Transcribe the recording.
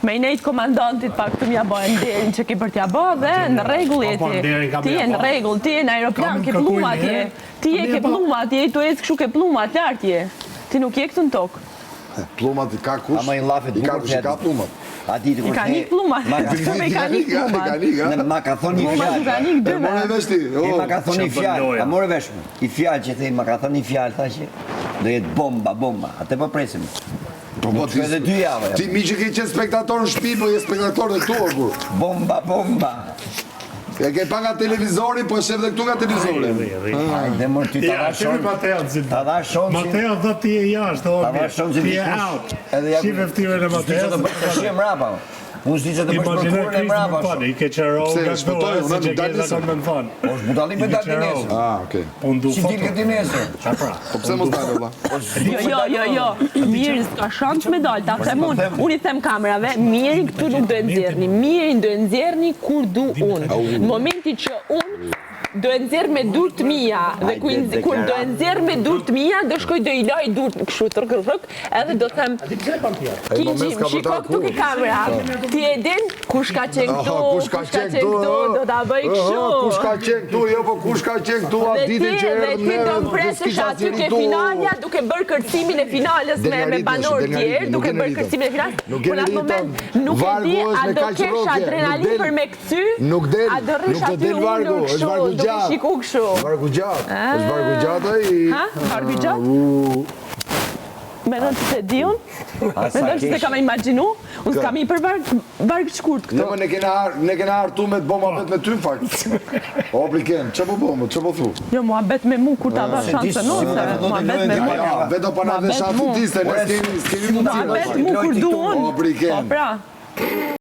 Me i nejtë komandantit pak të mja bëjnë derin që ki për t'ja bë dhe në regull e ti e në regull, ti e në aeroplan, ke pluma atje, ti e ke pluma atje, tu e këshu ke pluma atë lartje, ti nuk je këtë në tokë. Plumat i ka kush, i ka kush i ka plumat. I ka një plumat, me ka një plumat. Ma ka thonë një fjallë. E more vesh ti. Ma ka thonë një fjallë, a more vesh më. I fjallë që thej, ma ka thonë një fjallë, tha që do jetë bomba, atë po presim. Ti mi që ke qenë spektator në shpi, po je spektator dhe këtu, kur. Bomba. E ke pa nga televizori, po e shef dhe këtu nga televizori. Hajde mërë ty ta dha shonë që... Mateo dhe ti e jashtë, ta dha shonë që ti e out. Shive ftyrën e Mateo. Që të bësh të shie mrapa. Unë s'di që të bësh për kurën e mrapa. I ke qero nga këto e si që ke zaton me më thonë. O shbutali me dalë të nesër. Okej. Si t'il këti nesër. Po pse mos dalë, valla? Jo, Miri s'ka shans me dalë, ta them unë. Unë i them kamerave, Miri këtu nuk do e nxjerrni. Miri do e nxjerrni kur du unë. Në momenti që unë do e nxjerr me dur të mia dhe kur do e nxjerr me dur të mia do shkoj do i laj dur kështu rrok edhe do them Kinxhi shiko këtu ke kamera ti e din kush ka qenë këtu kush ka qenë këtu do ta bëj kështu kush ka qenë këtu jo po kush ka qenë këtu atë ditën që erdhëm ne do presësh aty ke finalja duke bërë kërcimin e finales me banor tjerë duke bërë kërcimin e finales po në atë moment nuk e di a do kesh adrenalin për me kthy a do rrish aty ulur kështu do të shiku kështu. Barku gjatë. Është barku gjatë ai. Ha? Barku gjatë? Mendon që se di unë? Mendon që se kam imagjinu? Unë s'kam i për bark shkurt këto. Jo, ne kena hartu me të bomba bet me ty, fakt. O, pliken, që po bomë, që po thu? Jo, mua bet me mu kur ta dha shansën ose, mua bet me mu. Vedo pa na dhe shansën tiste, ne s'kemi mundësi. Mua bet mu kur du unë. O, pliken. Po, pra.